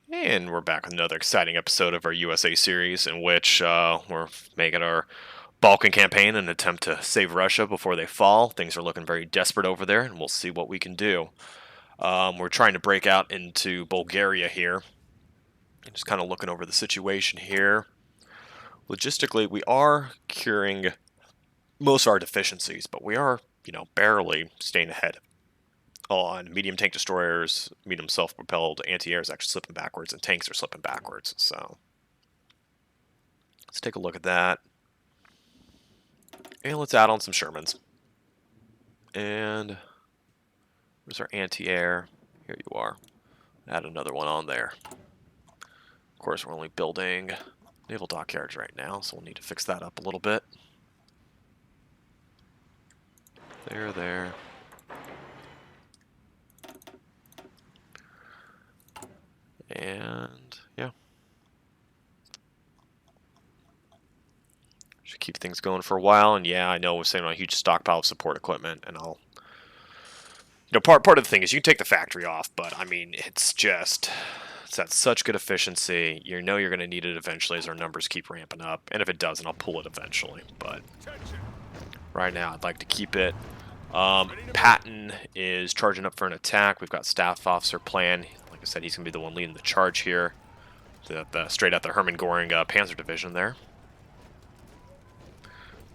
And we're back with another exciting episode of our USA series in which we're making our Balkan campaign in an attempt to save Russia before they fall. Things are looking very desperate over there, and we'll see what we can do. We're trying to break out into Bulgaria here. Just kind of looking over the situation here. Logistically, we are curing most of our deficiencies, but we are, barely staying ahead on medium tank destroyers, medium self-propelled anti-air is actually slipping backwards, and tanks are slipping backwards. So let's take a look at that. And let's add on some Shermans. And where's our anti-air? Here you are. Add another one on there. Of course, we're only building naval dockyards right now, so we'll need to fix that up a little bit. There. And, yeah. Should keep things going for a while. And, yeah, I know we're saying on a huge stockpile of support equipment, and I'll... part of the thing is you can take the factory off, but, I mean, it's at such good efficiency. You know you're going to need it eventually as our numbers keep ramping up. And if it doesn't, I'll pull it eventually. But right now, I'd like to keep it. Patton is charging up for an attack. We've got staff officer plan. Like I said, he's going to be the one leading the charge here. Straight out the Hermann Göring Panzer Division there.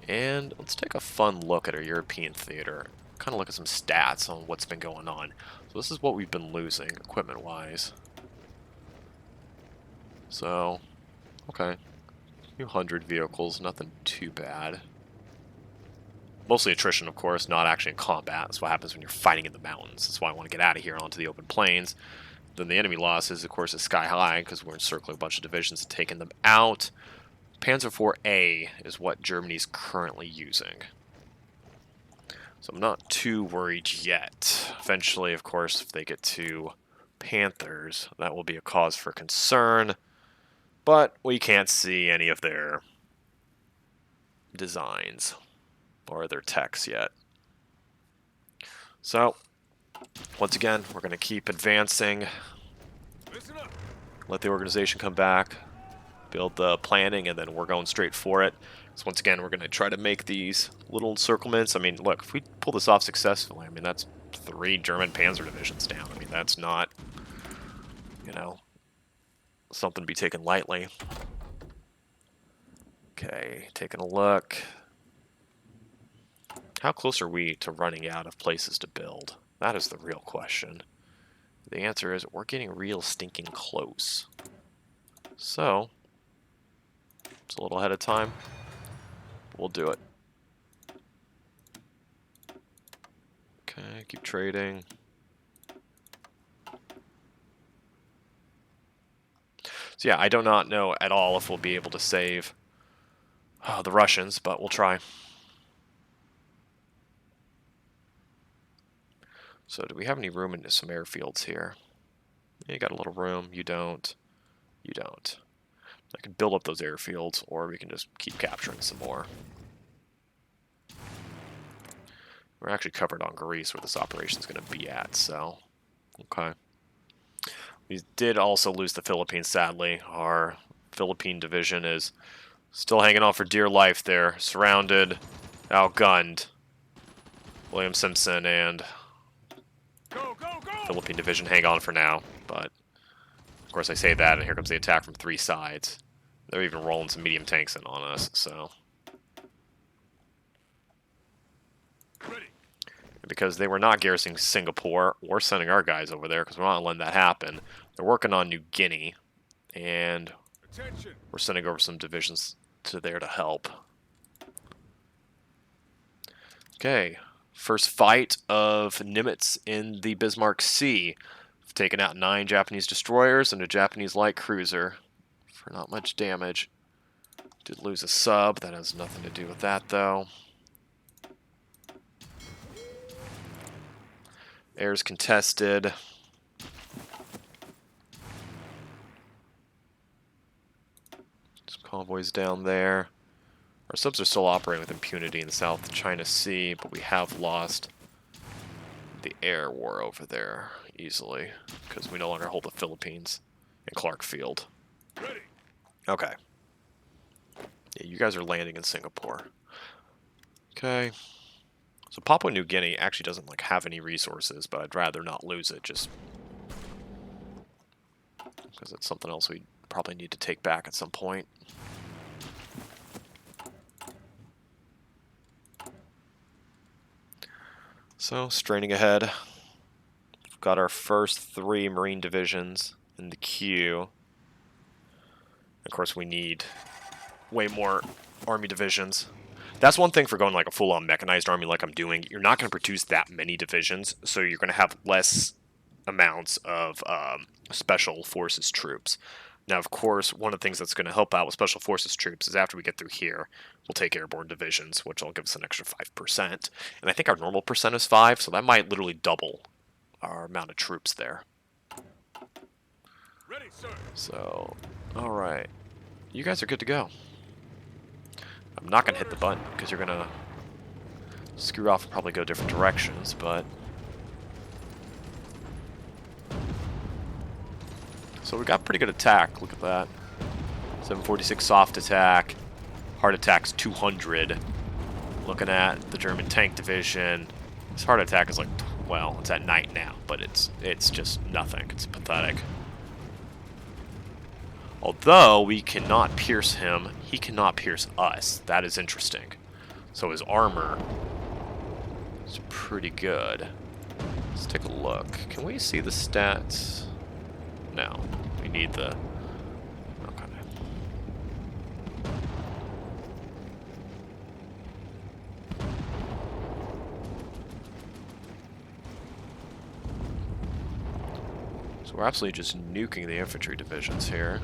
And let's take a fun look at our European theater. Kind of look at some stats on what's been going on. So this is what we've been losing, equipment-wise. So, okay. A few hundred vehicles, nothing too bad. Mostly attrition, of course, not actually in combat. That's what happens when you're fighting in the mountains. That's why I want to get out of here onto the open plains. Then the enemy losses, of course, is sky high because we're encircling a bunch of divisions and taking them out. Panzer IV-A is what Germany's currently using. So I'm not too worried yet. Eventually, of course, if they get to Panthers, that will be a cause for concern. But we can't see any of their designs or their techs yet. So, once again, we're going to keep advancing. Let the organization come back. Build the planning, and then we're going straight for it. So once again, we're going to try to make these little encirclements. I mean, look, if we pull this off successfully, I mean, that's 3 German panzer divisions down. I mean, that's not, something to be taken lightly. Okay, taking a look. How close are we to running out of places to build? That is the real question. The answer is we're getting real stinking close. So, it's a little ahead of time. We'll do it. Okay, keep trading. So yeah, I do not know at all if we'll be able to save the Russians, but we'll try. So do we have any room into some airfields here? Yeah, you got a little room. You don't. You don't. I can build up those airfields, or we can just keep capturing some more. We're actually covered on Greece where this operation is going to be at, so... Okay. We did also lose the Philippines, sadly. Our Philippine division is still hanging on for dear life there. Surrounded, outgunned. William Simpson and Philippine division hang on for now, but of course I say that, and here comes the attack from 3 sides. They're even rolling some medium tanks in on us, so... Because they were not garrisoning Singapore or sending our guys over there, because we're not letting that happen. They're working on New Guinea, and we're sending over some divisions to there to help. Okay, first fight of Nimitz in the Bismarck Sea. We've taken out 9 Japanese destroyers and a Japanese light cruiser for not much damage. Did lose a sub, that has nothing to do with that though. Air's contested. Some convoys down there. Our subs are still operating with impunity in the South China Sea, but we have lost the air war over there easily because we no longer hold the Philippines and Clark Field. Okay. Yeah, you guys are landing in Singapore. Okay. So Papua New Guinea actually doesn't like have any resources, but I'd rather not lose it just because it's something else we probably need to take back at some point. So, straining ahead. We've got our first 3 Marine divisions in the queue. Of course, we need way more Army divisions. That's one thing for going like a full-on mechanized army like I'm doing. You're not going to produce that many divisions, so you're going to have less amounts of special forces troops. Now, of course, one of the things that's going to help out with special forces troops is after we get through here, we'll take airborne divisions, which will give us an extra 5%. And I think our normal percent is 5, so that might literally double our amount of troops there. Ready, sir. So, alright. You guys are good to go. I'm not going to hit the button because you're going to screw off and probably go different directions, but... So we got pretty good attack, look at that. 746 soft attack, hard attack's 200. Looking at the German tank division, this hard attack is like, well, it's at night now, but it's just nothing, it's pathetic. Although we cannot pierce him, he cannot pierce us. That is interesting. So his armor is pretty good. Let's take a look. Can we see the stats? No. We need the... Okay. So we're absolutely just nuking the infantry divisions here.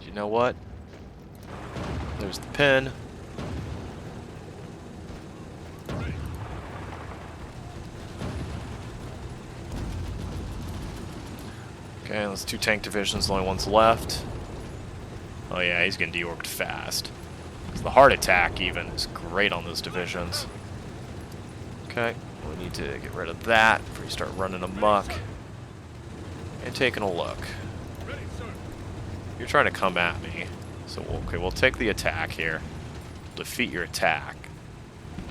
You know what? There's the pin. Okay, that's 2 tank divisions, the only one's left. Oh yeah, he's getting deorged fast. So the hard attack even is great on those divisions. Okay, we need to get rid of that before you start running amok. And taking a look. You're trying to come at me. So, okay, we'll take the attack here. Defeat your attack.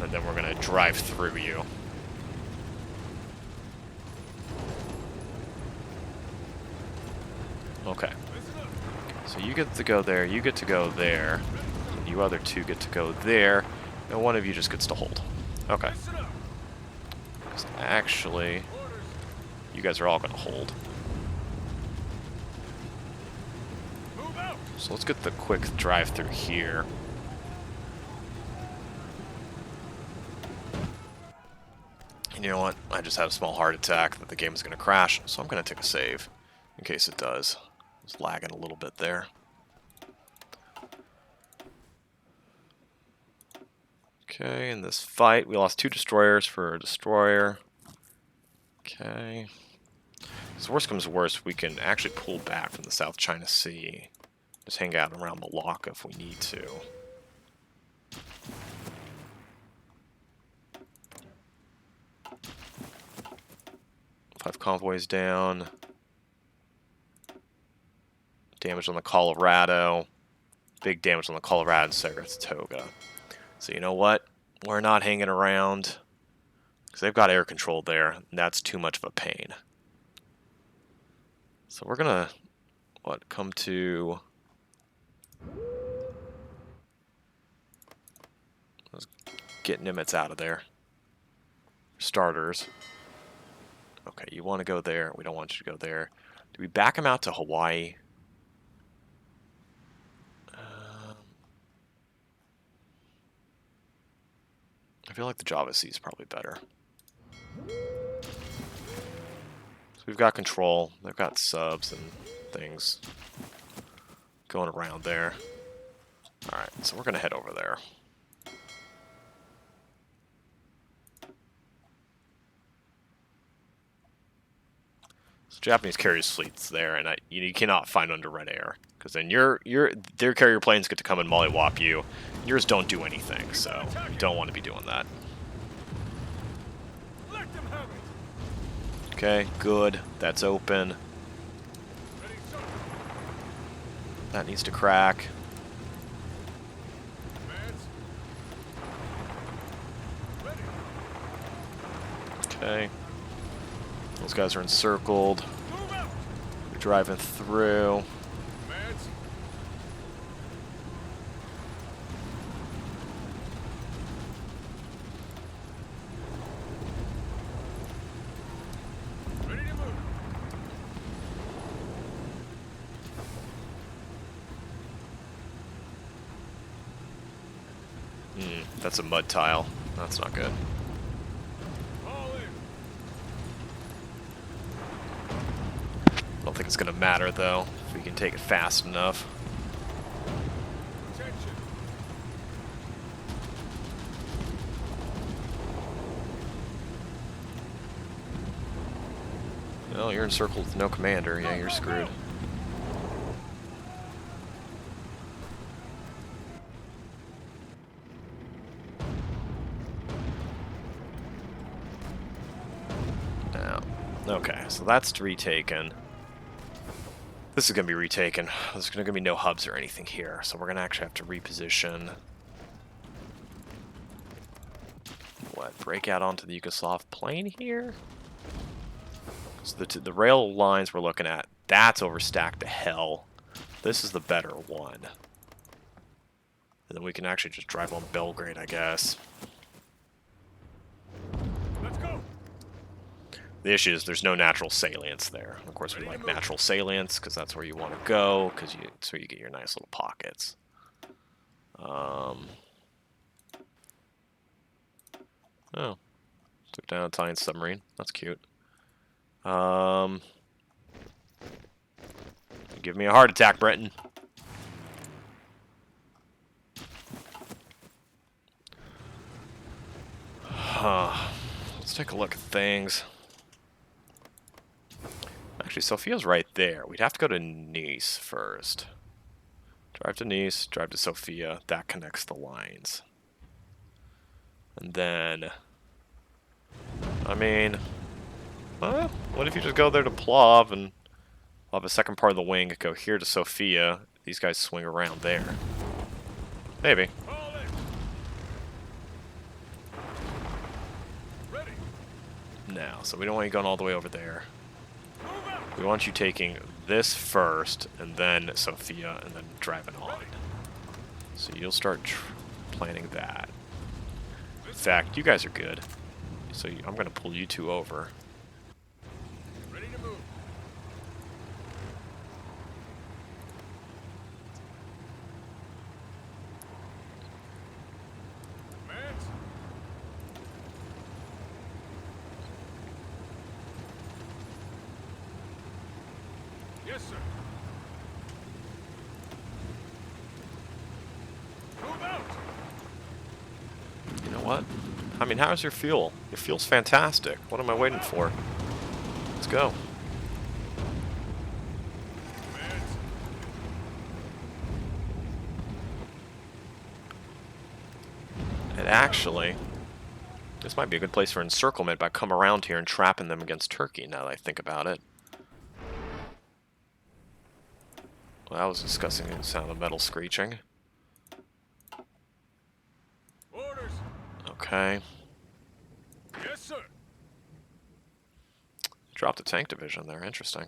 And then we're going to drive through you. Okay. So you get to go there, you get to go there. And you other 2 get to go there. And one of you just gets to hold. Okay. Actually, you guys are all going to hold. So let's get the quick drive through here. And you know what? I just had a small heart attack that the game is going to crash, so I'm going to take a save in case it does. It's lagging a little bit there. Okay, in this fight, we lost 2 destroyers for a destroyer. Okay. So worst comes to worst, we can actually pull back from the South China Sea. Just hang out around Malacca if we need to. 5 convoys down. Damage on the Colorado. Big damage on the Colorado and Saratoga. So you know what? We're not hanging around. Because they've got air control there. And that's too much of a pain. So we're going to, come to... Let's get Nimitz out of there. Starters. Okay, you want to go there. We don't want you to go there. Do we back him out to Hawaii? I feel like the Java Sea is probably better. So we've got control. They've got subs and things going around there. Alright, so we're going to head over there. So Japanese carrier fleet's there, and you cannot find under red air, because then their carrier planes get to come and mollywop you. Yours don't do anything, so you don't want to be doing that. Okay, good. That's open. That needs to crack. Okay. Those guys are encircled. We're driving through. That's a mud tile. That's not good. I don't think it's going to matter, though, if we can take it fast enough. Well, you're encircled with no commander. Yeah, you're screwed. Now, okay, so that's retaken. This is going to be retaken. There's going to be no hubs or anything here, so we're going to actually have to reposition. What, break out onto the Yugoslav plain here? So the rail lines we're looking at, that's overstacked to hell. This is the better one. And then we can actually just drive on Belgrade, I guess. Let's go. The issue is there's no natural salience there. Of course, we like natural salience because that's where you want to go, because it's where you get your nice little pockets. Oh, took down an Italian submarine. That's cute. Give me a heart attack, Britain. Let's take a look at things. Actually, Sofia's right there. We'd have to go to Nice first. Drive to Nice, drive to Sofia. That connects the lines. And then... I mean... what if you just go there to Plov and we'll have a second part of the wing go here to Sofia. These guys swing around there. Maybe. No, so we don't want you going all the way over there. We want you taking this first, and then Sofia, and then driving on. So you'll start planning that. In fact, you guys are good. So I'm going to pull you two over. Ready to move. Yes, sir. Move out. You know what? I mean, how's your fuel? Your fuel's fantastic. What am I waiting for? Let's go. And actually, this might be a good place for encirclement by come around here and trapping them against Turkey, now that I think about it. Well, that was disgusting. The sound of metal screeching. Orders. Okay. Yes, sir. Dropped a tank division there. Interesting.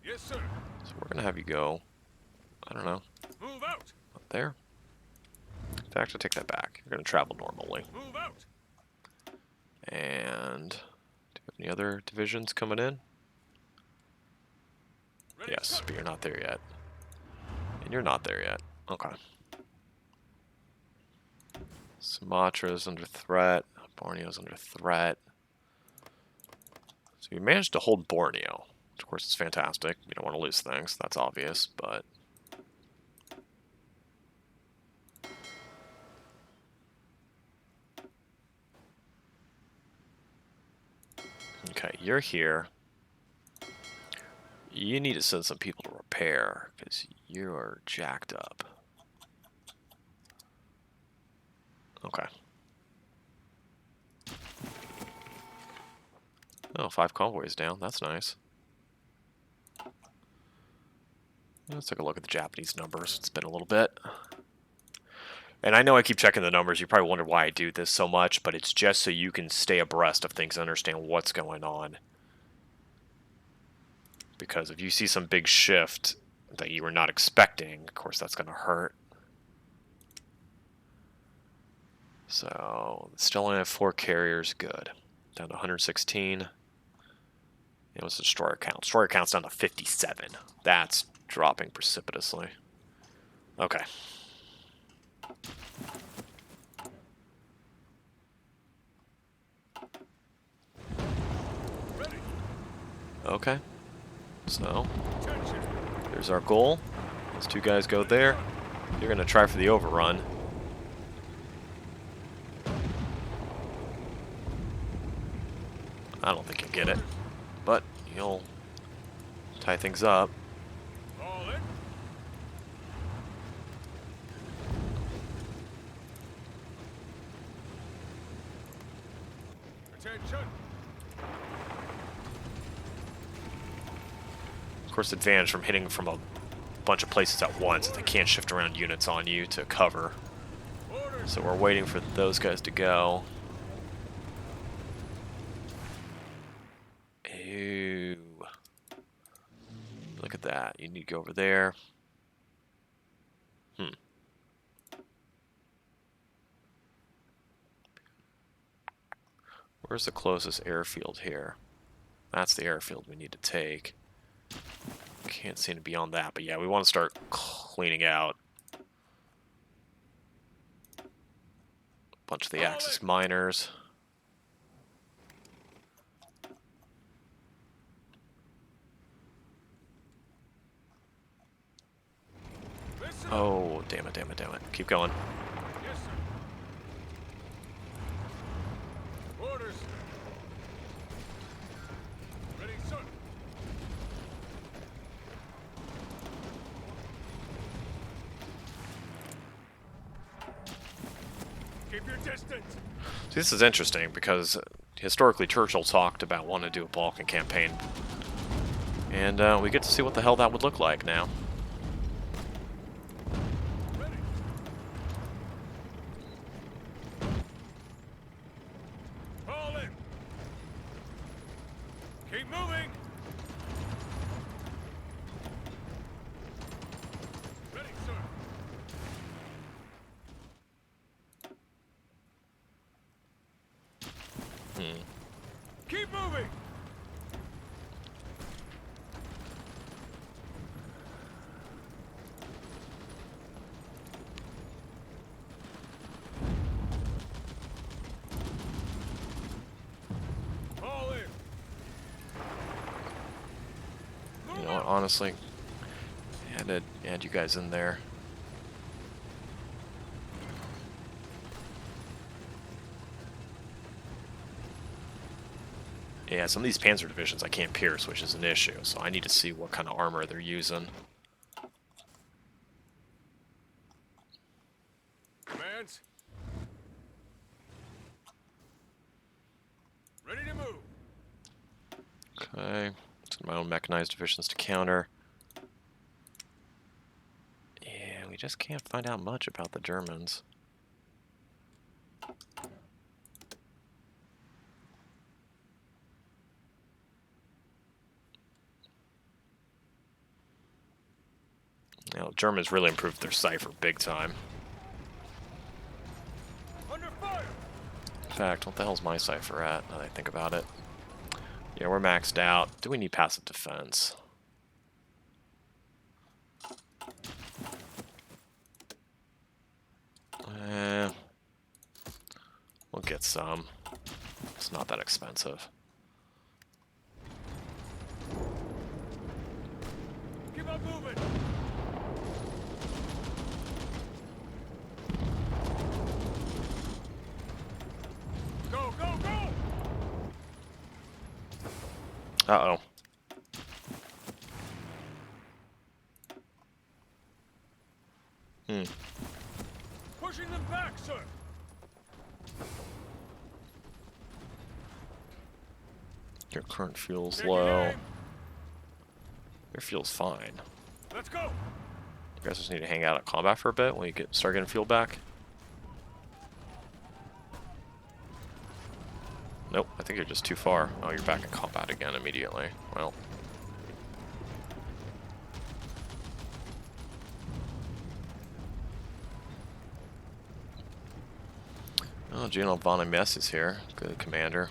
Yes, sir. So we're gonna have you go. I don't know. Move out. Up there. In fact, I take that back. You're gonna travel normally. Move out. And do you have any other divisions coming in? Yes, but you're not there yet. And you're not there yet. Okay. Sumatra's under threat. Borneo's under threat. So you managed to hold Borneo, which of course is fantastic. You don't want to lose things, that's obvious, but... Okay, you're here. You need to send some people to repair, because you're jacked up. Okay. Oh, 5 convoys down. That's nice. Let's take a look at the Japanese numbers. It's been a little bit. And I know I keep checking the numbers. You probably wonder why I do this so much, but it's just so you can stay abreast of things and understand what's going on. Because if you see some big shift that you were not expecting, of course that's going to hurt. So, still only have 4 carriers. Good. Down to 116. It was the destroyer count. Destroyer count's down to 57. That's dropping precipitously. Okay. Okay. So, here's our goal. Those 2 guys go there. You're going to try for the overrun. I don't think you'll get it, but you'll tie things up. Attention. Of course, advantage from hitting from a bunch of places at once. They can't shift around units on you to cover. So we're waiting for those guys to go. Ew. Look at that. You need to go over there. Where's the closest airfield here? That's the airfield we need to take. Can't seem to be on that, but yeah, we want to start cleaning out a bunch of the Axis miners. Oh, damn it, damn it, damn it. Keep going. Yes, sir. Orders. Ready, sir. Keep your distance. See, this is interesting because historically Churchill talked about wanting to do a Balkan campaign. And we get to see what the hell that would look like now. Ready. Fall in. Keep moving. Ready, sir. Keep moving. Fall in. You know what, honestly, I had to add you guys in there. Yeah, some of these panzer divisions I can't pierce, which is an issue, so I need to see what kind of armor they're using. Commands. Ready to move. Okay, send my own mechanized divisions to counter. Yeah, we just can't find out much about the Germans. You know, Germans really improved their cipher big time. Under fire. In fact, what the hell's my cipher at, now that I think about it? Yeah, we're maxed out. Do we need passive defense? We'll get some. It's not that expensive. Keep on moving. Go, go, go. Uh-oh. Pushing them back, sir. Your current fuel's Taking low. aim. Your fuel's fine. Let's go. You guys just need to hang out at combat for a bit when you start getting fuel back. Nope, I think you're just too far. Oh, you're back in combat again immediately. Well. Oh, General Von Mess is here. Good commander.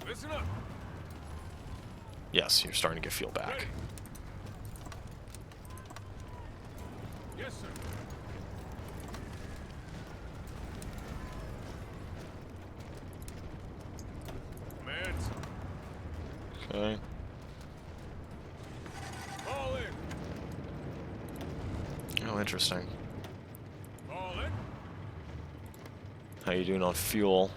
Listen up. Yes, you're starting to get fuel back. Ready. Yes, sir. Commands. Okay. Fall in. Oh, interesting. Fall in. How you doing on fuel?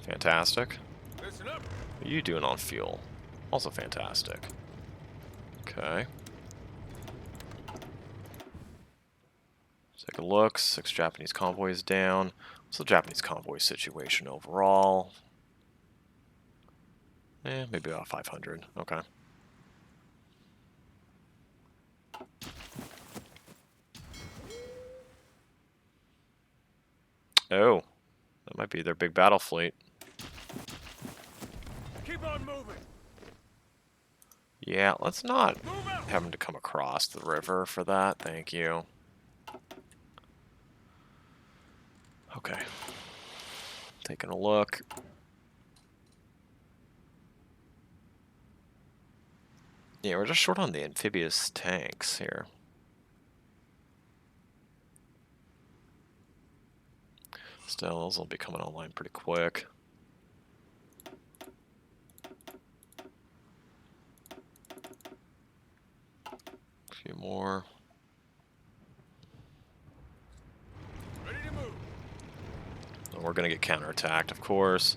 Fantastic. Listen up. How you doing on fuel? Also fantastic. Okay. Take a look. 6 Japanese convoys down. What's the Japanese convoy situation overall? Maybe about 500. Okay. Oh, that might be their big battle fleet. Keep on moving. Yeah, let's not Move out. have them to come across the river for that. Thank you. Okay. Taking a look. Yeah, we're just short on the amphibious tanks here. Still, those will be coming online pretty quick. A few more. Ready to move. And we're going to get counterattacked, of course.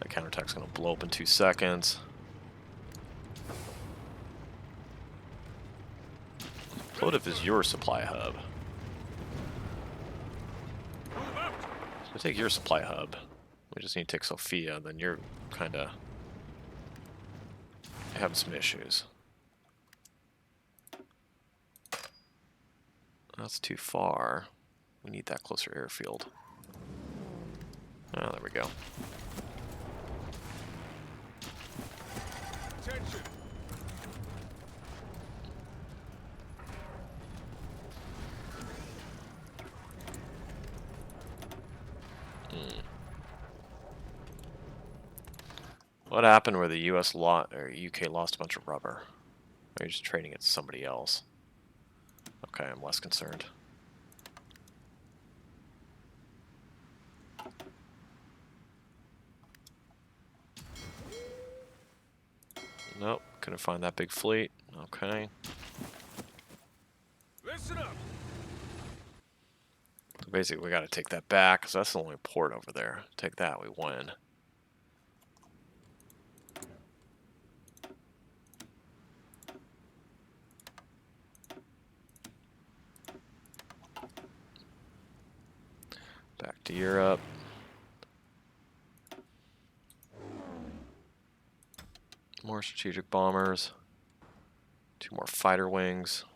That counterattack's going to blow up in 2 seconds. Plotiv is your supply hub. Move out. So take your supply hub. We just need to take Sofia, then you're kind of having some issues. That's too far. We need that closer airfield. Oh, there we go. Attention. What happened where the U.S. or UK lost a bunch of rubber? Or are you just trading it to somebody else? Okay, I'm less concerned. Nope, couldn't find that big fleet. Okay. Listen up. So basically, we got to take that back, because that's the only port over there. Take that, we win. Back to Europe. More strategic bombers. 2 more fighter wings.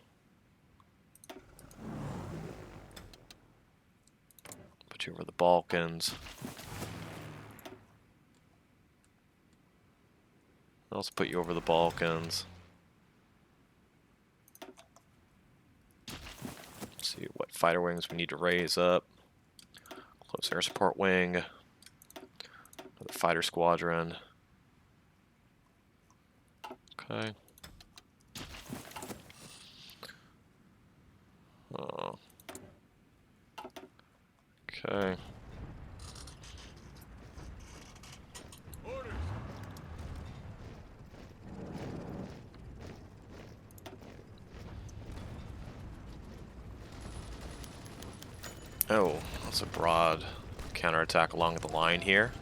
Put you over the Balkans. I'll also put you over the Balkans. See what fighter wings we need to raise up. Close air support wing. Another fighter squadron. Okay. Oh. Okay. Orders. Oh, that's a broad counterattack along the line here.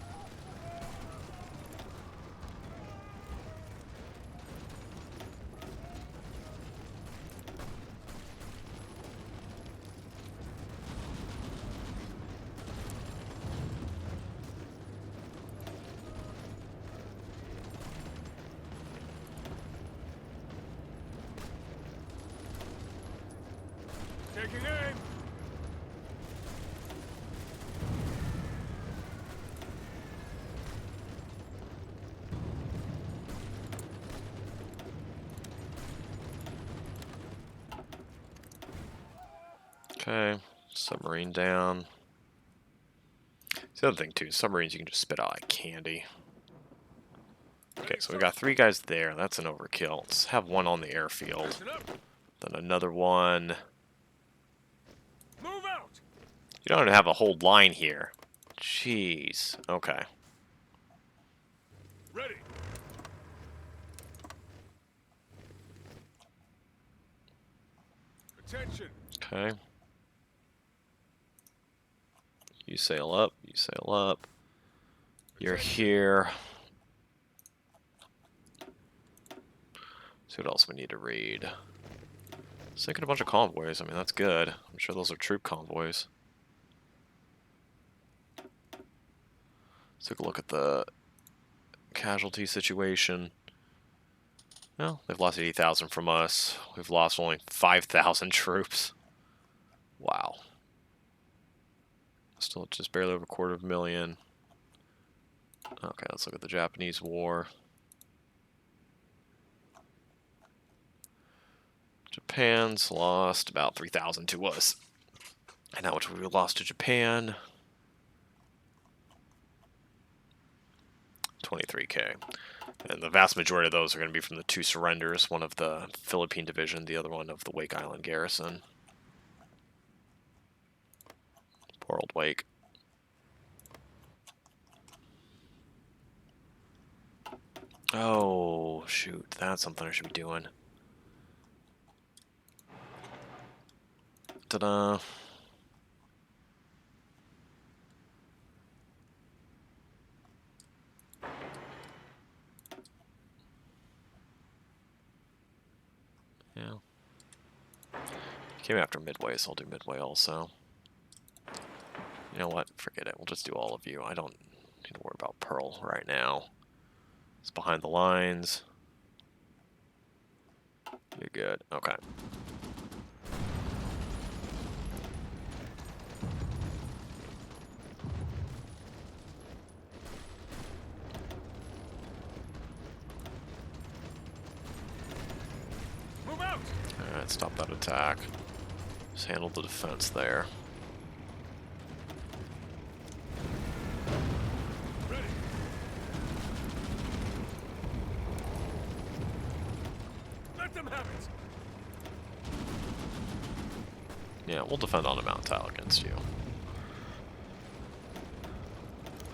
Taking aim. Okay, submarine down. It's the other thing too, submarines you can just spit out like candy. Okay, so we got 3 guys there. That's an overkill. Let's have one on the airfield. Listen up. Then another one. Move out. You don't have a whole line here. Jeez. Okay. Ready. Attention. Okay. You sail up. You sail up. You're here. See what else we need to read. Sinking a bunch of convoys. I mean, that's good. I'm sure those are troop convoys. Let's take a look at the casualty situation. Well, they've lost 80,000 from us. We've lost only 5,000 troops. Wow. Still just barely over 250,000. Okay, let's look at the Japanese war. Japan's lost about 3,000 to us. And how much have we lost to Japan? 23K. And the vast majority of those are going to be from the 2 surrenders, one of the Philippine Division, the other one of the Wake Island Garrison. Poor old Wake. Oh, shoot. That's something I should be doing. Ta-da. Yeah. Came after Midway, so I'll do Midway also. You know what? Forget it. We'll just do all of you. I don't need to worry about Pearl right now. It's behind the lines. You're good. Okay. Move out. Alright, stop that attack. Just handle the defense there. Ready. Let them have it. Yeah, we'll defend on a mountain tile against you.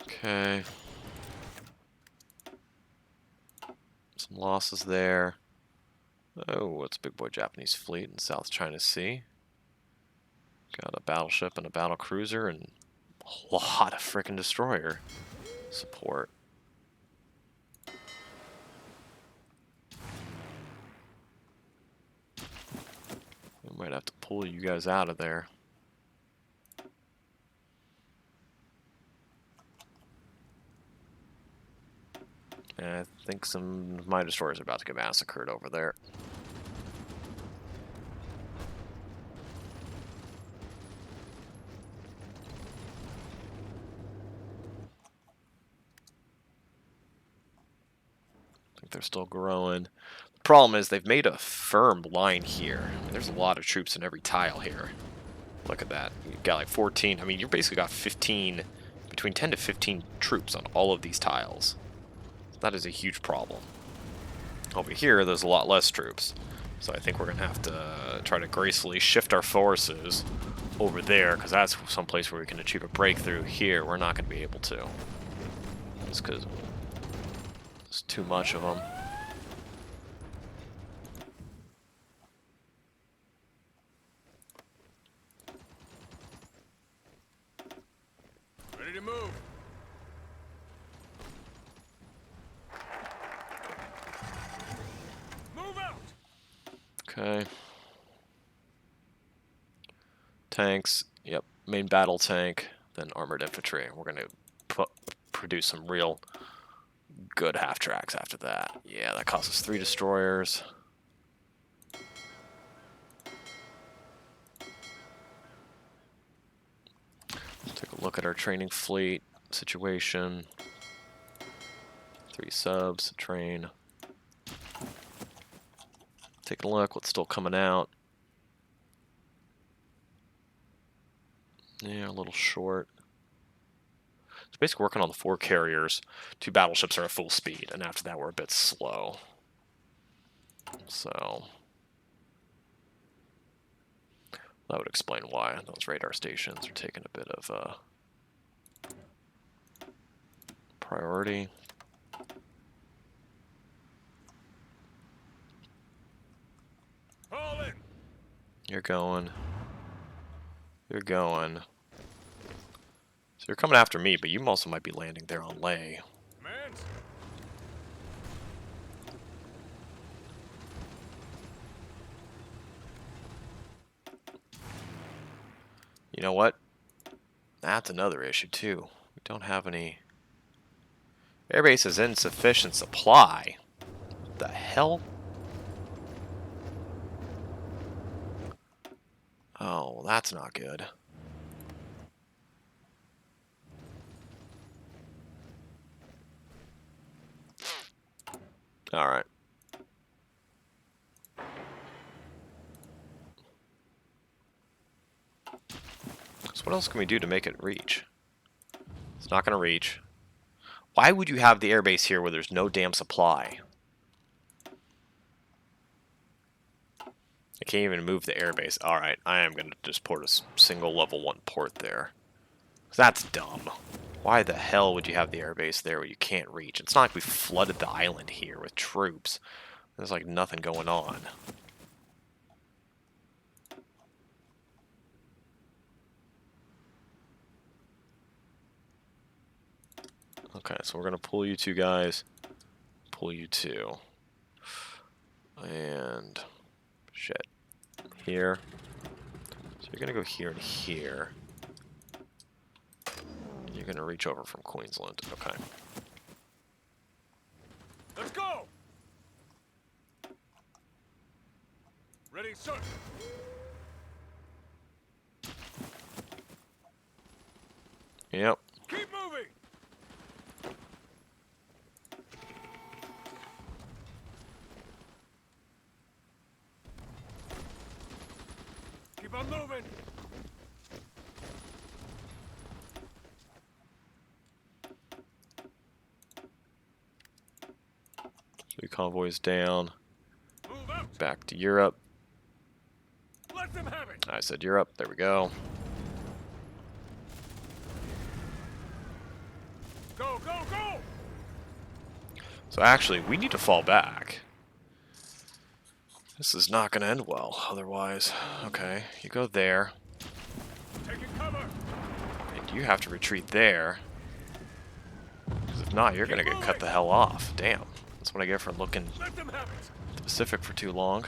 Okay. Some losses there. Oh, it's a big boy Japanese fleet in South China Sea. Got a battleship and a battle cruiser and a lot of frickin' destroyer support. We might have to pull you guys out of there. And I think some of my destroyers are about to get massacred over there. I think they're still growing. The problem is they've made a firm line here. I mean, there's a lot of troops in every tile here. Look at that. You've got like 14. I mean, you basically got 15, between 10 to 15 troops on all of these tiles. That is a huge problem. Over here, there's a lot less troops. So I think we're going to have to try to gracefully shift our forces over there, because that's someplace where we can achieve a breakthrough. Here, we're not going to be able to. Just because there's too much of them. move. Move out. Okay. Tanks. Yep. Main battle tank. Then armored infantry. We're going to produce some real good half tracks after that. Yeah, that costs us 3 destroyers. Take a look at our training fleet situation. 3 subs, train. Take a look what's still coming out. Yeah, a little short. So basically working on the 4 carriers. 2 battleships are at full speed, and after that we're a bit slow. So that would explain why those radar stations are taking a bit of priority. Fall in. You're going. You're going. So you're coming after me, but you also might be landing there on lay. Commands. You know what? That's another issue too. We don't have any. Airbase has insufficient supply. What the hell? Oh, well, that's not good. Alright. So what else can we do to make it reach? It's not going to reach. Why would you have the airbase here where there's no damn supply? I can't even move the airbase. Alright, I am going to just port a single level 1 port there. That's dumb. Why the hell would you have the airbase there where you can't reach? It's not like we flooded the island here with troops. There's like nothing going on. Okay, so we're going to pull you 2 guys. Pull you 2. And... shit. Here. So you're going to go here and here. You're going to reach over from Queensland. Okay. Let's go. Ready, sir. Yep. Keep moving. Keep on moving. Three convoys down. Move out. Back to Europe. Let them have it. I said Europe. There we go. Go, go, go. So actually, we need to fall back. This is not going to end well otherwise. Okay, you go there. Taking cover. And you have to retreat there. Because if not, you're going to get cut the hell off. Damn. That's what I get for looking Let them have it. at the Pacific for too long.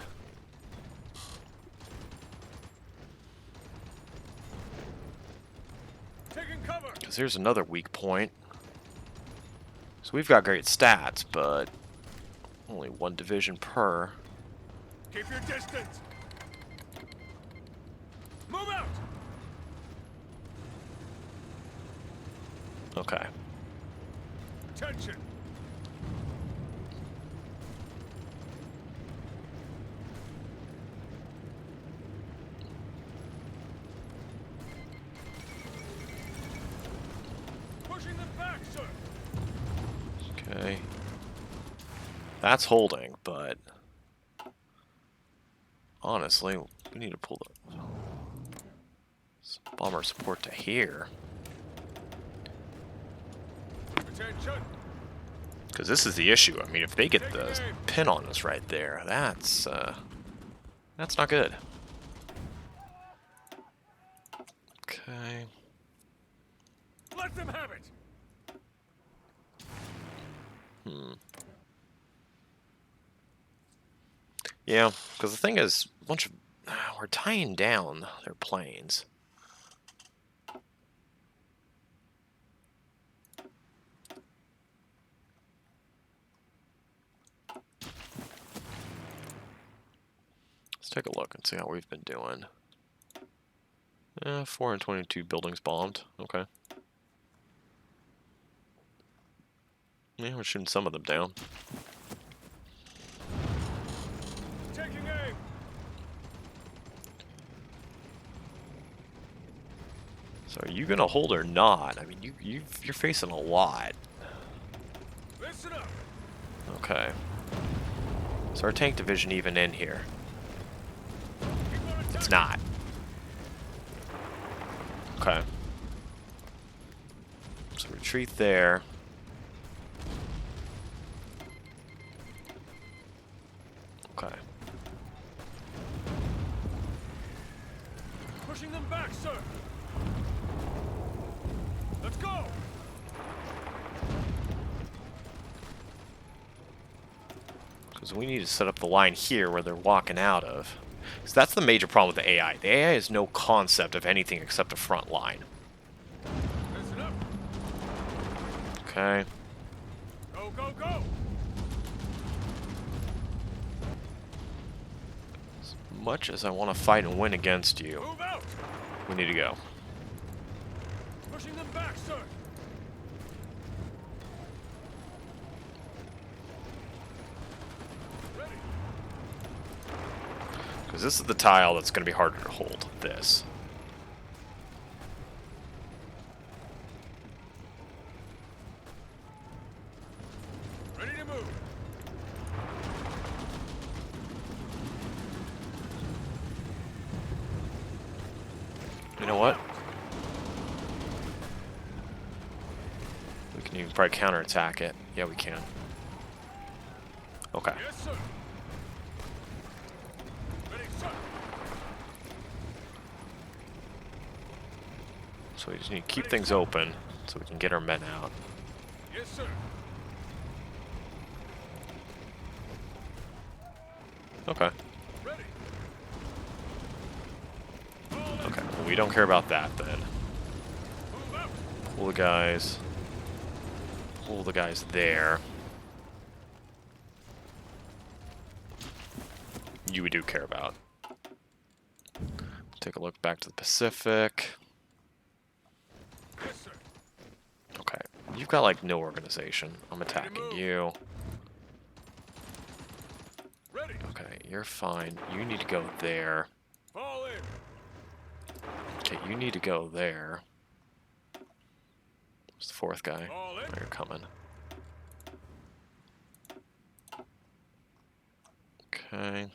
Taking cover. Because here's another weak point. So we've got great stats, but only 1 division per. Keep your distance. Move out. Okay. Attention. Pushing them back, sir. Okay. That's holding, but honestly, we need to pull the bomber support to here. Attention. Because this is the issue. I mean, if they get the pin on us right there, that's not good. Okay. Let them have it. Yeah, because the thing is, a bunch of we're tying down their planes. Let's take a look and see how we've been doing. 422 buildings bombed. Okay. Yeah, we're shooting some of them down. Taking aim. So are you gonna hold or not? I mean, you're facing a lot. Listen up. Okay. So our tank division even in here? Keep on attacking. It's not. Okay. So retreat there. Okay. Pushing them back, sir. Let's go. Because we need to set up the line here where they're walking out of. So that's the major problem with the AI. The AI has no concept of anything except the front line. Listen up. Okay. Go, go, go. As much as I want to fight and win against you, Move out. we need to go. Pushing them back, sir. Ready. Because this is the tile that's going to be harder to hold. This. Ready to move. You know what? We can even probably counterattack it. Yeah, we can. Okay. Yes, sir. Ready, sir. So we just need to keep things open so we can get our men out. Yes, sir. Okay. Ready. Okay. Well, we don't care about that then. Move out. Pull the guys. Pull the guys there. You we do care about. Take a look back to the Pacific. Yes, sir. Okay. You've got like no organization. I'm attacking move. you. Ready. Okay, you're fine. You need to go there. Fall in. Okay, you need to go there. Where's the fourth guy? Fall in. Oh, you're coming. Okay.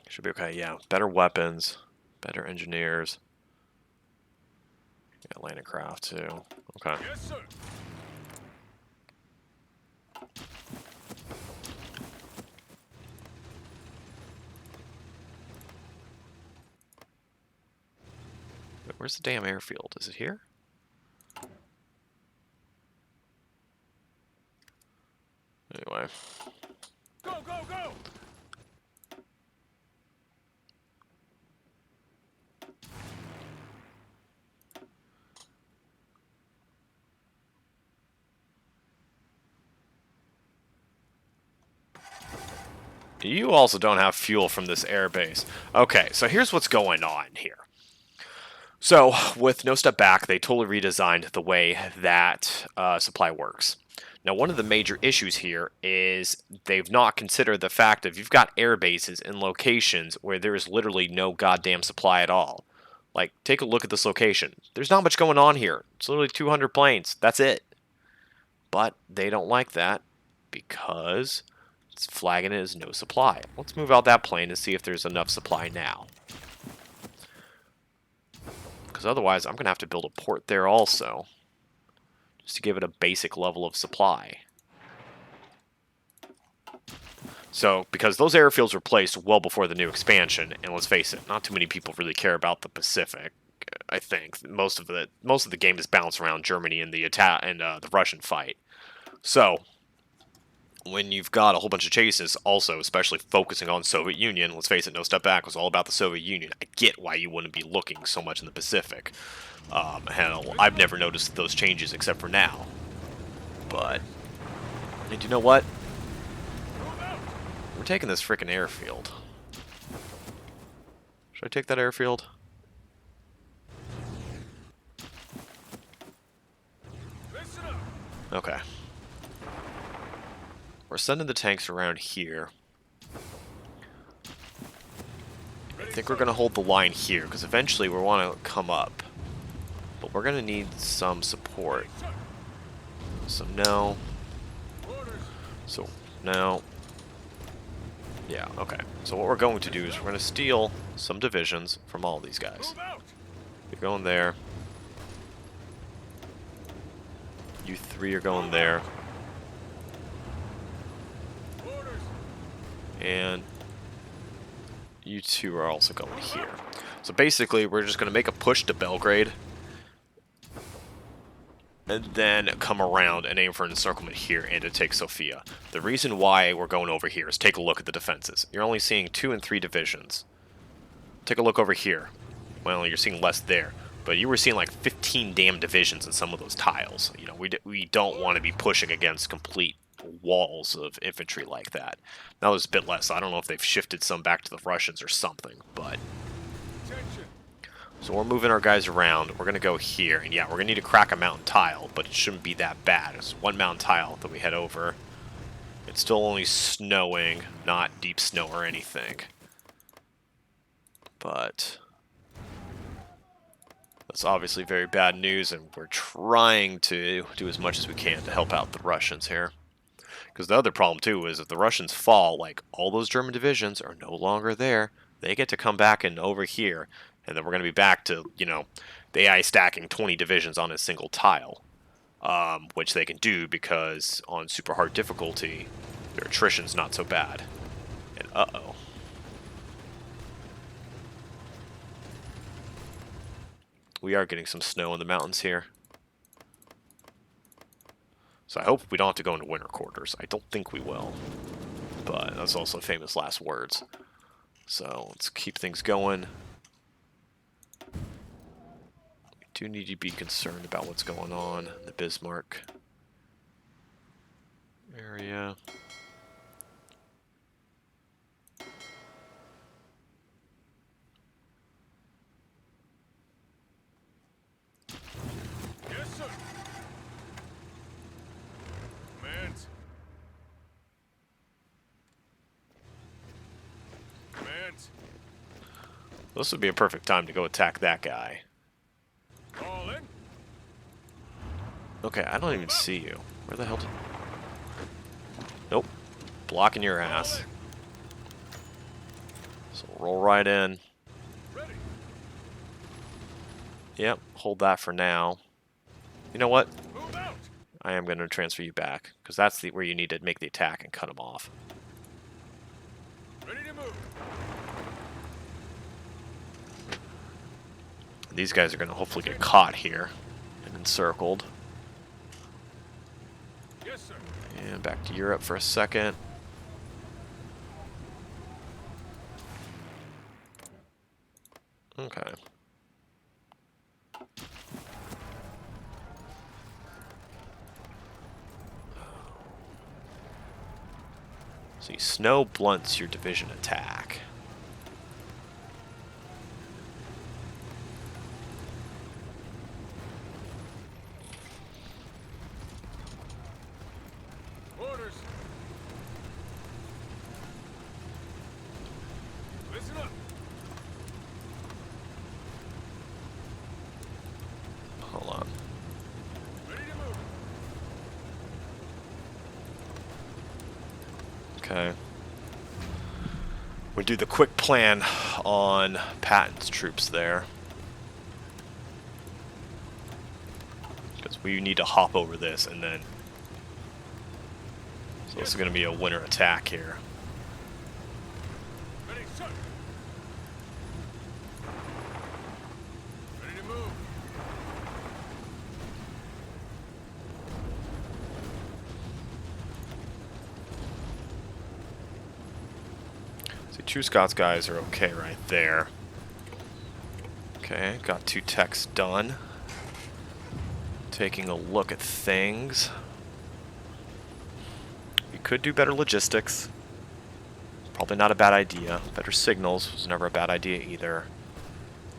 Should be okay, yeah. Better weapons. Better engineers. Yeah, landing craft too. Okay. Yes, sir. Wait, where's the damn airfield? Is it here? Anyway. Go, go, go. You also don't have fuel from this airbase. Okay, so here's what's going on here. So, with No Step Back, they totally redesigned the way that supply works. Now, one of the major issues here is they've not considered the fact that you've got air bases in locations where there is literally no goddamn supply at all. Like, take a look at this location. There's not much going on here. It's literally 200 planes. That's it. But they don't like that because it's flagging it as no supply. Let's move out that plane and see if there's enough supply now. Because otherwise, I'm going to have to build a port there also, just to give it a basic level of supply. So, because those airfields were placed well before the new expansion, and let's face it, not too many people really care about the Pacific. I think most of the game is bounced around Germany and the Russian fight. So, when you've got a whole bunch of chases, also especially focusing on Soviet Union, let's face it, No Step Back was all about the Soviet Union. I get why you wouldn't be looking so much in the Pacific. Hell, I've never noticed those changes except for now. But, and you know what? Move out! We're taking this frickin' airfield. Should I take that airfield? Listen up! Okay. We're sending the tanks around here. I think we're going to hold the line here, because eventually we want to come up. But we're going to need some support. So no. Orders! So no. Yeah, okay. So what we're going to do is we're going to steal some divisions from all these guys. Move out! You're going there. You three are going there. Orders! And you two are also going here. So basically, we're just going to make a push to Belgrade. And then come around and aim for an encirclement here and to take Sofia. The reason why we're going over here is take a look at the defenses. You're only seeing 2 and 3 divisions. Take a look over here. Well, you're seeing less there. But you were seeing like 15 damn divisions in some of those tiles. You know, we don't want to be pushing against complete walls of infantry like that. Now there's a bit less. I don't know if they've shifted some back to the Russians or something, but... Attention! So we're moving our guys around. We're going to go here. And yeah, we're going to need to crack a mountain tile, but it shouldn't be that bad. It's one mountain tile that we head over. It's still only snowing, not deep snow or anything. But that's obviously very bad news, and we're trying to do as much as we can to help out the Russians here. Because the other problem, too, is if the Russians fall, like, all those German divisions are no longer there. They get to come back and over here, and then we're going to be back to, you know, the AI stacking 20 divisions on a single tile. Which they can do because on super hard difficulty, their attrition's not so bad. And uh-oh. We are getting some snow in the mountains here. So I hope we don't have to go into winter quarters. I don't think we will. But that's also famous last words. So let's keep things going. We do need to be concerned about what's going on in the Bismarck area. Yes, sir! Commands! Commands! This would be a perfect time to go attack that guy. All in! Okay, I don't even see you. Where the hell did... Nope. Blocking your ass. So roll right in. Ready! Yep, hold that for now. You know what? Move out! I am going to transfer you back, because that's where you need to make the attack and cut him off. Ready to move! These guys are going to hopefully get caught here and encircled. Yes, sir! And back to Europe for a second. Okay. See, snow blunts your division attack. Orders! Listen up! Hold on. Ready to move! Okay. We do the quick plan on Patton's troops there. Because we need to hop over this and then... So this is going to be a winter attack here. sir. Ready to move. See, True Scots guys are okay right there. Okay, got 2 techs done. Taking a look at things. We could do better logistics. Probably not a bad idea. Better signals was never a bad idea either.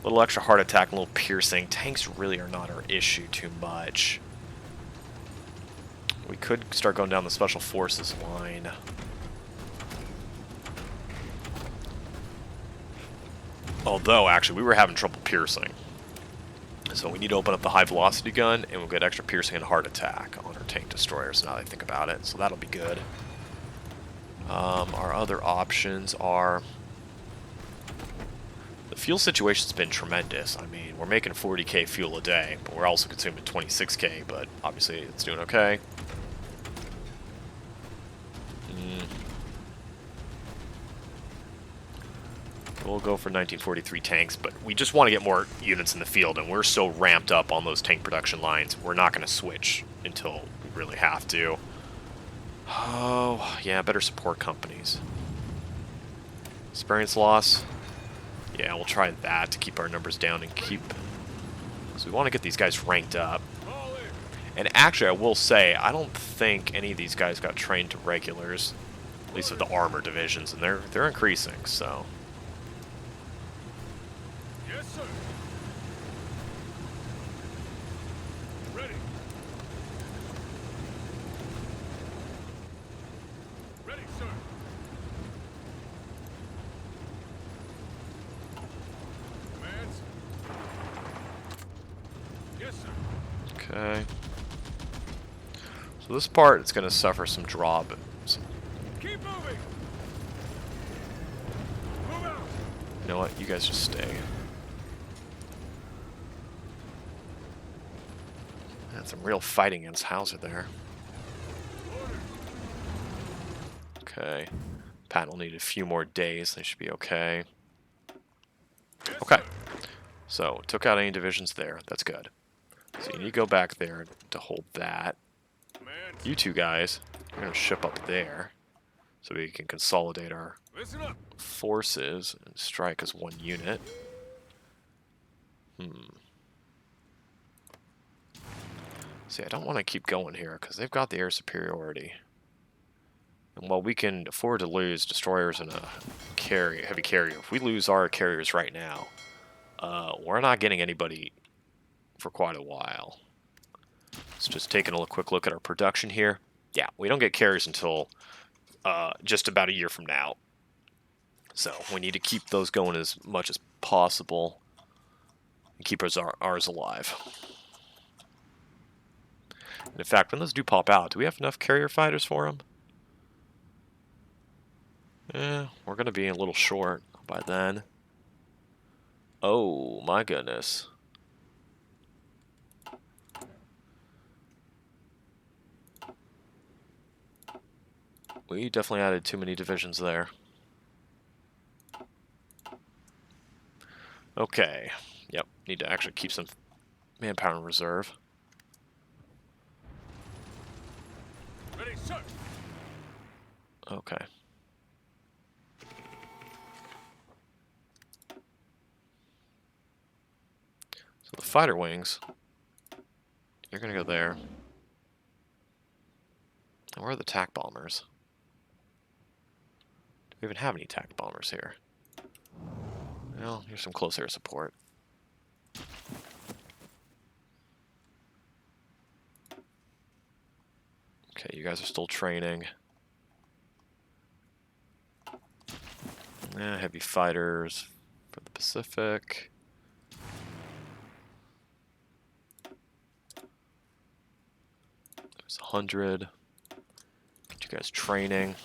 A little extra heart attack, a little piercing. Tanks really are not our issue too much. We could start going down the Special Forces line. Although, actually, we were having trouble piercing. So we need to open up the high velocity gun, and we'll get extra piercing and heart attack on our tank destroyers now that I think about it. So that'll be good. Our other options are... The fuel situation's been tremendous. I mean, we're making 40k fuel a day, but we're also consuming 26k, but obviously it's doing okay. We'll go for 1943 tanks, but we just want to get more units in the field, and we're so ramped up on those tank production lines, we're not going to switch until we really have to. Oh, yeah, better support companies. Experience loss. Yeah, we'll try that to keep our numbers down and keep... So we want to get these guys ranked up. And actually, I will say, I don't think any of these guys got trained to regulars, at least of the armor divisions, and they're increasing, so... Yes, sir. Ready. Ready, sir. Commands. Yes, sir. Okay. So this part is going to suffer some drop. Keep moving. Move out. You know what? You guys just stay. Had some real fighting against Hauser there. Orders. Okay. Pat will need a few more days. They should be okay. Yes, Okay. sir. So, took out any divisions there. That's good. So you need to go back there to hold that. Commands. You two guys are going to ship up there so we can consolidate our Listen up. forces and strike as one unit. See, I don't want to keep going here because they've got the air superiority. And while we can afford to lose destroyers and a heavy carrier, if we lose our carriers right now, we're not getting anybody for quite a while. Let's just taking a quick look at our production here. Yeah, we don't get carriers until just about a year from now. So we need to keep those going as much as possible and keep ours alive. And in fact, when those do pop out, do we have enough carrier fighters for them? We're going to be a little short by then. Oh, my goodness. We definitely added too many divisions there. Okay. Yep, need to actually keep some manpower in reserve. Ready, sir. Okay. So the fighter wings, you're going to go there. And where are the tac bombers? Do we even have any tac bombers here? Well, here's some close air support. Okay, you guys are still training. Heavy fighters for the Pacific. There's 100. Get you guys training.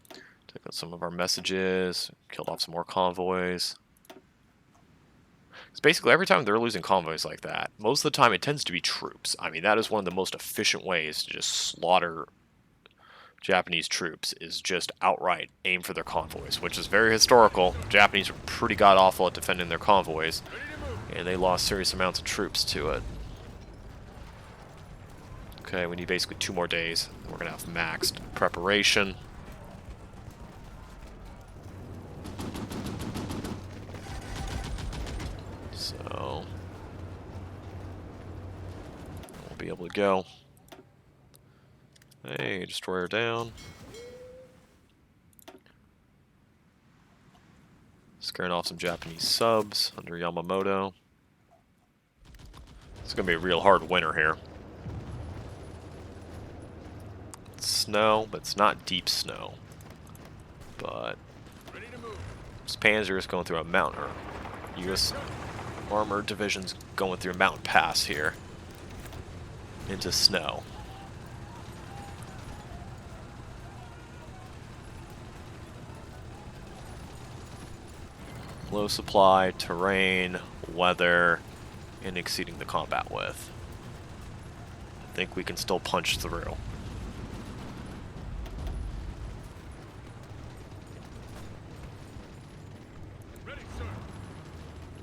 Take out some of our messages. Killed off some more convoys. Because basically every time they're losing convoys like that, most of the time it tends to be troops. I mean, that is one of the most efficient ways to just slaughter Japanese troops is just outright aim for their convoys, which is very historical. The Japanese were pretty god-awful at defending their convoys, Ready to move. and they lost serious amounts of troops to it. Okay, we need basically 2 more days. We're going to have maxed preparation. So we'll be able to go. Hey, destroyer down. Scaring off some Japanese subs under Yamamoto. It's going to be a real hard winter here. It's snow, but it's not deep snow. But Ready to move. this Panzer is going through a mountain. U.S. armored division's going through a mountain pass here into snow. Low supply, terrain, weather, and exceeding the combat width. I think we can still punch through. Ready, sir.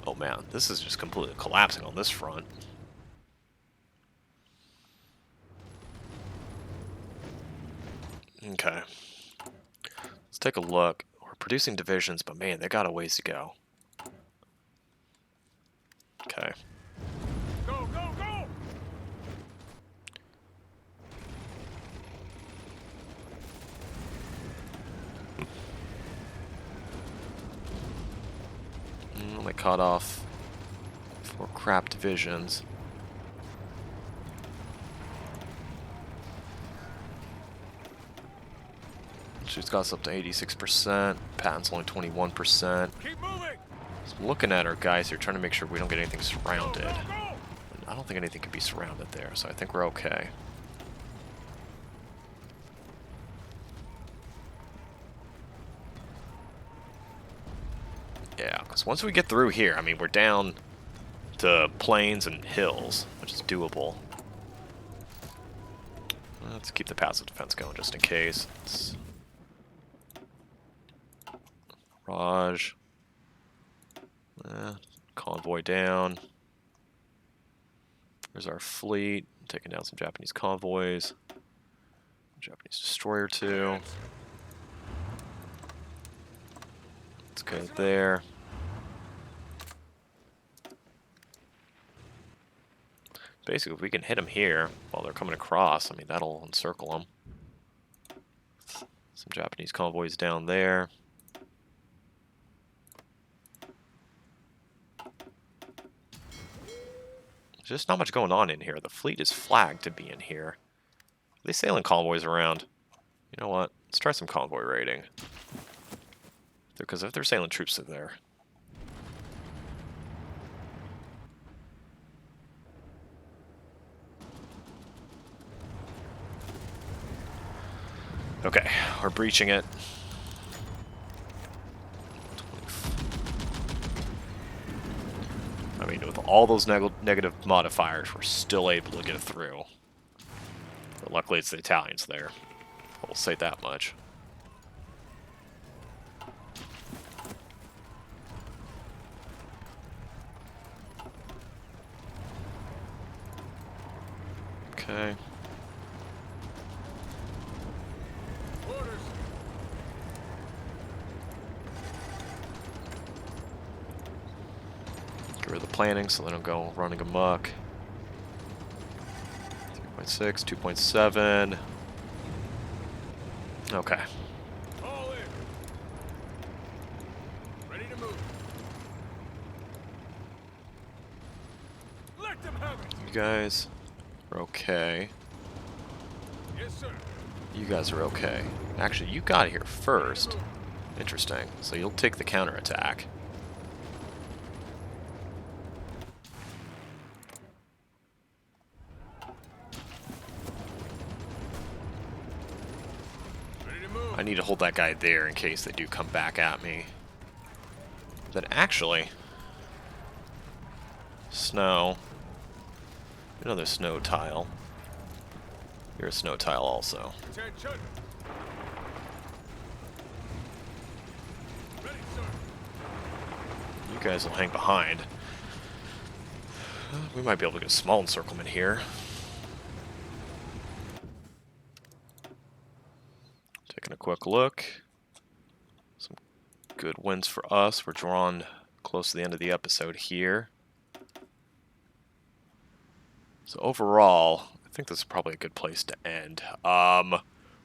Oh man, this is just completely collapsing on this front. Okay. Let's take a look. We're producing divisions, but man, they got a ways to go. Okay. Go, go, go! They caught off 4 crap divisions. She's got us up to 86%. Patent's only 21%. Keep moving! So I'm looking at our guys here, trying to make sure we don't get anything Go, surrounded. go, go! I don't think anything can be surrounded there, so I think we're okay. Yeah, because once we get through here, I mean, we're down to plains and hills, which is doable. Let's keep the passive defense going just in case. Raj. Convoy down. There's our fleet, taking down some Japanese convoys. Japanese destroyer too. Let's go there. Basically, if we can hit them here while they're coming across, I mean, that'll encircle them. Some Japanese convoys down there. There's just not much going on in here. The fleet is flagged to be in here. Are they sailing convoys around? You know what? Let's try some convoy raiding. Because if they're sailing troops through there. Okay, we're breaching it. I mean, with all those negative modifiers, we're still able to get it through. But luckily, it's the Italians there. We'll say that much. Okay. Orders! Get rid of the planning so they don't go running amok. 3.6, 2.7. Okay. All in! Ready to move! Let them have it! You guys are okay. Yes, sir! You guys are okay. Actually, you got here first. Interesting. So you'll take the counterattack. Ready to move! I need to hold that guy there in case they do come back at me. Then actually, snow. Another snow tile. You're a snow tile also. Attention! You guys will hang behind. We might be able to get a small encirclement here. Taking a quick look. Some good wins for us. We're drawn close to the end of the episode here. So overall, I think this is probably a good place to end.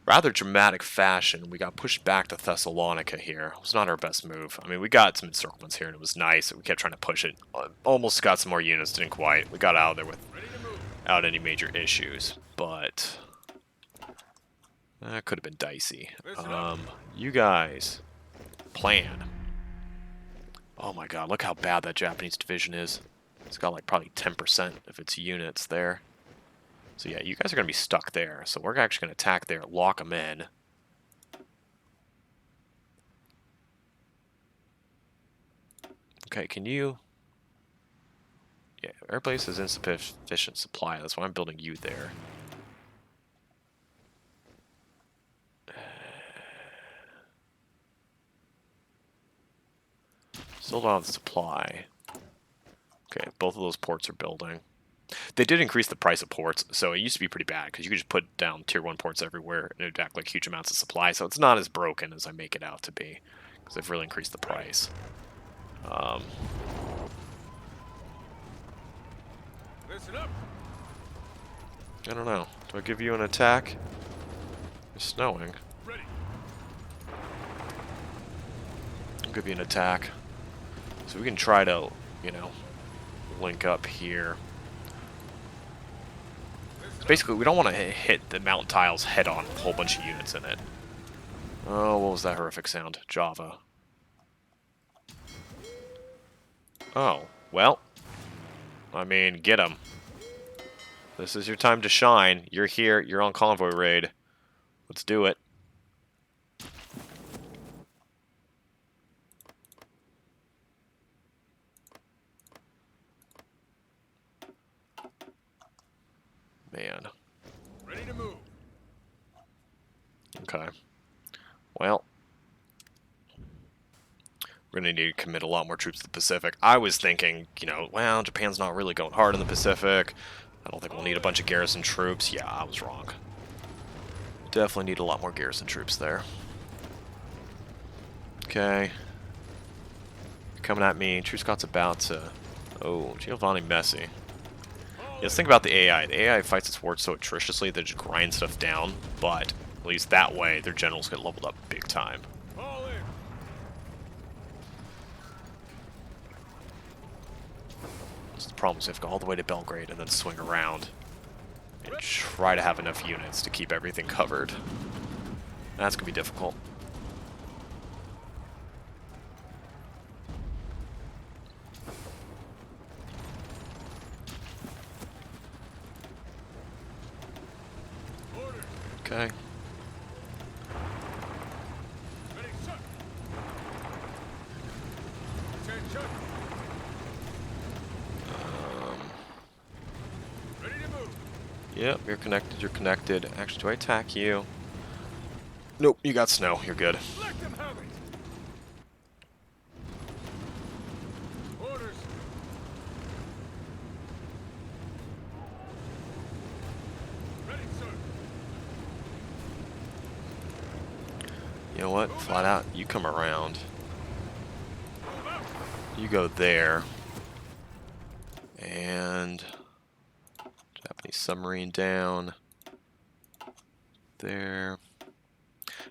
Rather dramatic fashion, we got pushed back to Thessalonica here. It was not our best move. I mean, we got some encirclements here, and it was nice. We kept trying to push it. Almost got some more units, didn't quite. We got out of there without any major issues, but that could have been dicey. You guys, plan. Oh my god, look how bad that Japanese division is. It's got like probably 10% of its units there. So yeah, you guys are going to be stuck there. So we're actually going to attack there, lock them in. Okay, can you... Yeah, our place has insufficient supply. That's why I'm building you there. Still don't have the supply. Okay, both of those ports are building. They did increase the price of ports, so it used to be pretty bad, because you could just put down tier 1 ports everywhere, and it would act like huge amounts of supply, so it's not as broken as I make it out to be, because they've really increased the price. Listen up. I don't know. Do I give you an attack? It's snowing. Ready. I'll give you an attack. So we can try to, you know, link up here. Basically, we don't want to hit the mountain tiles head on with a whole bunch of units in it. Oh, what was that horrific sound? Java. Oh, well. I mean, get him. This is your time to shine. You're here. You're on convoy raid. Let's do it. Man. Ready to move. Okay. Well, we're going to need to commit a lot more troops to the Pacific. I was thinking, you know, well, Japan's not really going hard in the Pacific. I don't think we'll need a bunch of garrison troops. Yeah, I was wrong. Definitely need a lot more garrison troops there. Okay. Coming at me. Truscott's about to... Oh, Giovanni Messi. Yes, think about the AI. The AI fights its wars so atrociously that it just grinds stuff down, but at least that way their generals get leveled up big time. Fall in. That's the problem, is they have to go all the way to Belgrade and then swing around and try to have enough units to keep everything covered. That's going to be difficult. Order. Okay. Ready, shut. Attention. Ready to move. Yep, you're connected, you're connected. Actually, do I attack you? Nope, you got snow. You're good. Let them have it. Orders. Ready, sir. You know what? Flat out, you come around. Move out. You go there. And... Japanese submarine down. There.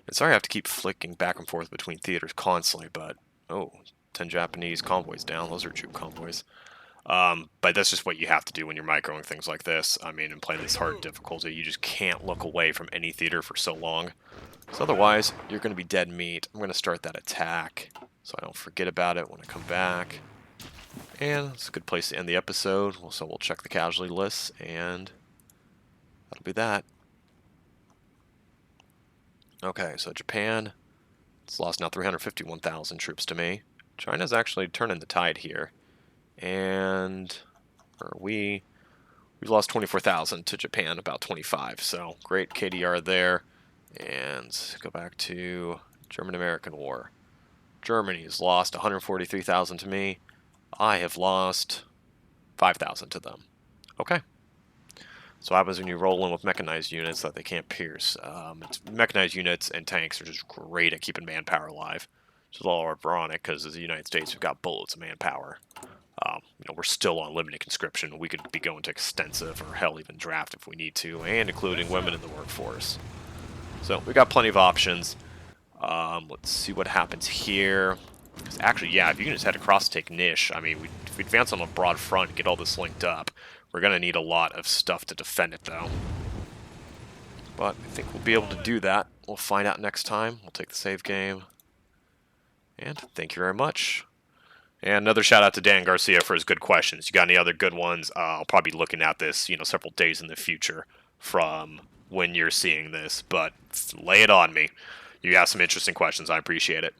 And sorry I have to keep flicking back and forth between theaters constantly, but... Oh, 10 Japanese convoys down. Those are troop convoys. But that's just what you have to do when you're microing things like this. I mean, in playing this hard difficulty, you just can't look away from any theater for so long. Because otherwise, you're going to be dead meat. I'm going to start that attack so I don't forget about it when I come back. And it's a good place to end the episode. So we'll check the casualty lists, and that'll be that. Okay, so Japan, it's lost now 351,000 troops to me. China's actually turning the tide here. And we've lost 24,000 to Japan, about 25. So great KDR there. And go back to German-American War. Germany's lost 143,000 to me. I have lost 5,000 to them. Okay. So what happens when you roll in with mechanized units that they can't pierce? Mechanized units and tanks are just great at keeping manpower alive. Which is a little ironic because as the United States, we've got bullets and manpower. We're still on limited conscription. We could be going to extensive or hell even draft if we need to, and including women in the workforce. So we got plenty of options. Let's see what happens here. 'Cause actually, yeah, if you can just head across to take Nish, I mean, if we advance on a broad front and get all this linked up, we're going to need a lot of stuff to defend it, though. But I think we'll be able to do that. We'll find out next time. We'll take the save game. And thank you very much. And another shout out to Dan Garcia for his good questions. You got any other good ones? I'll probably be looking at this, several days in the future from when you're seeing this. But lay it on me. You asked some interesting questions. I appreciate it.